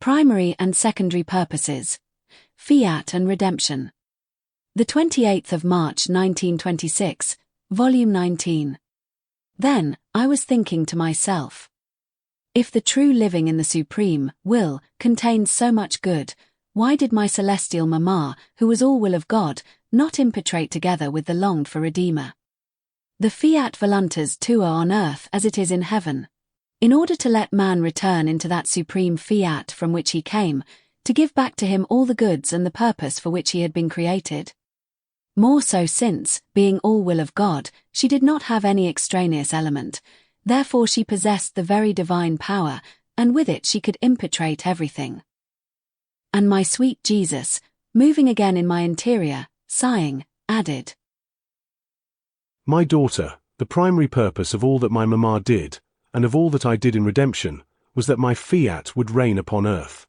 Primary and Secondary Purposes, Fiat and Redemption. The 28th of March 1926, Volume 19. Then, I was thinking to myself, if the true living in the supreme will contains so much good, why did my celestial Mamma, who was all will of God, not impetrate together with the longed-for Redeemer? The fiat voluntas tua on earth as it is in heaven, in order to let man return into that supreme fiat from which he came, to give back to him all the goods and the purpose for which he had been created. More so since, being all will of God, she did not have any extraneous element, therefore she possessed the very divine power, and with it she could impetrate everything. And my sweet Jesus, moving again in my interior, sighing, added, My daughter, the primary purpose of all that my Mamma did, and of all that I did in redemption, was that my fiat would reign upon earth.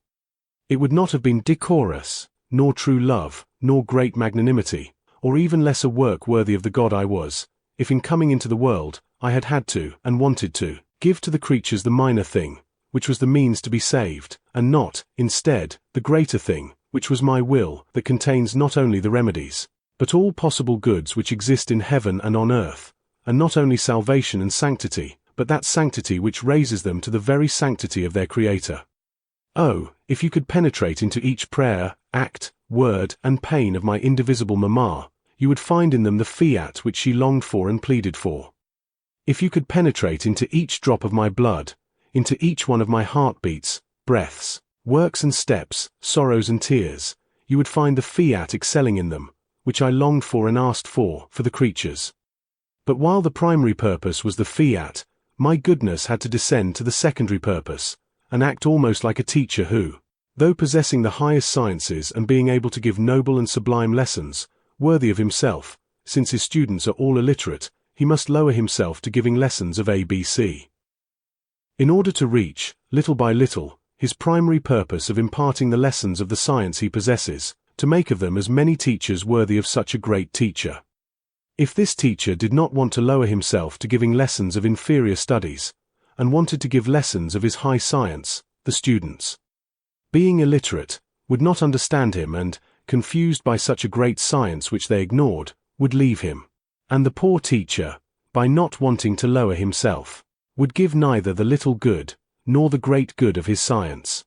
It would not have been decorous, nor true love, nor great magnanimity, or even less a work worthy of the God I was, if in coming into the world, I had had to, and wanted to, give to the creatures the minor thing, which was the means to be saved, and not, instead, the greater thing, which was my will, that contains not only the remedies, but all possible goods which exist in heaven and on earth, and not only salvation and sanctity, but that sanctity which raises them to the very sanctity of their Creator. Oh, if you could penetrate into each prayer, act, word, and pain of my indivisible Mamma, you would find in them the fiat which she longed for and pleaded for. If you could penetrate into each drop of my blood, into each one of my heartbeats, breaths, works and steps, sorrows and tears, you would find the fiat excelling in them, which I longed for and asked for the creatures. But while the primary purpose was the fiat, my goodness had to descend to the secondary purpose, and act almost like a teacher who, though possessing the highest sciences and being able to give noble and sublime lessons, worthy of himself, since his students are all illiterate, he must lower himself to giving lessons of ABC. In order to reach, little by little, his primary purpose of imparting the lessons of the science he possesses, to make of them as many teachers worthy of such a great teacher. If this teacher did not want to lower himself to giving lessons of inferior studies, and wanted to give lessons of his high science, the students, being illiterate, would not understand him and, confused by such a great science which they ignored, would leave him. And the poor teacher, by not wanting to lower himself, would give neither the little good, nor the great good of his science.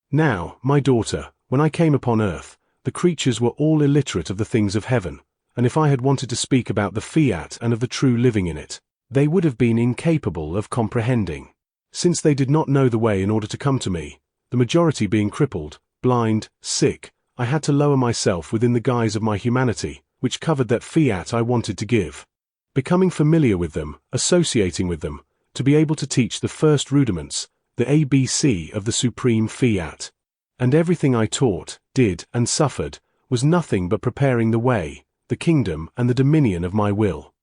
Now, my daughter, when I came upon earth, the creatures were all illiterate of the things of heaven, and if I had wanted to speak about the fiat and of the true living in it, they would have been incapable of comprehending. Since they did not know the way in order to come to me, the majority being crippled, blind, sick, I had to lower myself within the guise of my humanity, which covered that fiat I wanted to give. Becoming familiar with them, associating with them, to be able to teach the first rudiments, the ABC of the supreme fiat. And everything I taught, did, and suffered, was nothing but preparing the way, the kingdom and the dominion of my will.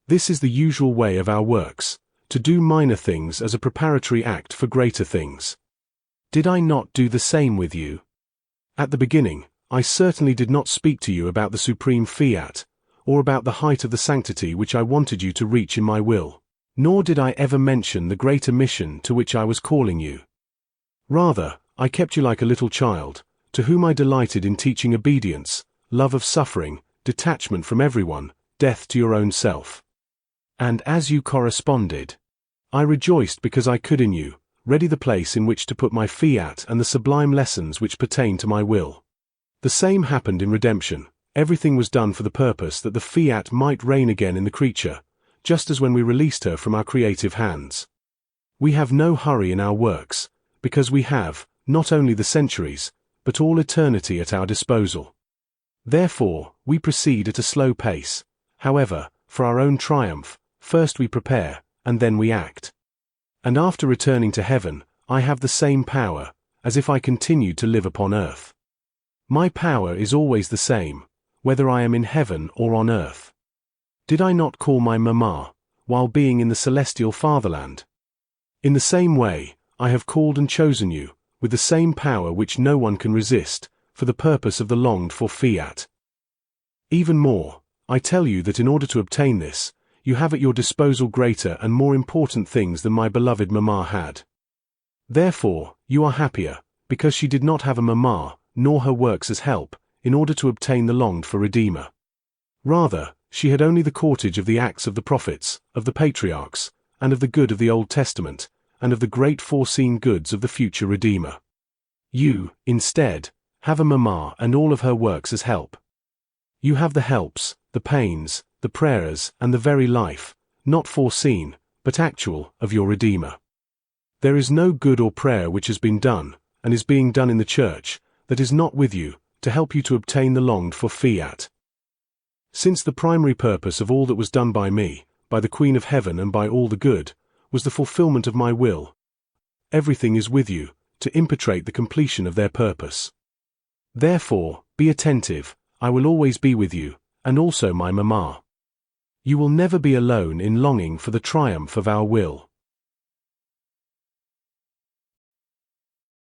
This is the usual way of our works, to do minor things as a preparatory act for greater things. Did I not do the same with you? At the beginning, I certainly did not speak to you about the supreme fiat, or about the height of the sanctity which I wanted you to reach in my will, nor did I ever mention the greater mission to which I was calling you. Rather, I kept you like a little child, to whom I delighted in teaching obedience, love of suffering, detachment from everyone, death to your own self. And as you corresponded, I rejoiced because I could in you, ready the place in which to put my fiat and the sublime lessons which pertain to my will. The same happened in redemption. Everything was done for the purpose that the fiat might reign again in the creature, just as when we released her from our creative hands. We have no hurry in our works, because we have, not only the centuries, but all eternity at our disposal. Therefore, we proceed at a slow pace. However, for our own triumph, first we prepare, and then we act. And after returning to heaven, I have the same power, as if I continued to live upon earth. My power is always the same, whether I am in heaven or on earth. Did I not call my Mamma, while being in the celestial fatherland? In the same way, I have called and chosen you, with the same power which no one can resist, for the purpose of the longed-for fiat. Even more, I tell you that in order to obtain this, you have at your disposal greater and more important things than my beloved Mamma had. Therefore, you are happier, because she did not have a mamma, nor her works as help, in order to obtain the longed-for Redeemer. Rather, she had only the cortege of the Acts of the Prophets, of the Patriarchs, and of the good of the Old Testament, and of the great foreseen goods of the future Redeemer. You, instead, have a mamma and all of her works as help. You have the helps, the pains, the prayers, and the very life, not foreseen, but actual, of your Redeemer. There is no good or prayer which has been done, and is being done in the Church, that is not with you, to help you to obtain the longed-for fiat. Since the primary purpose of all that was done by me, by the Queen of Heaven and by all the good, was the fulfilment of my will, everything is with you, to impetrate the completion of their purpose. Therefore, be attentive, I will always be with you, and also my mamma. You will never be alone in longing for the triumph of our will.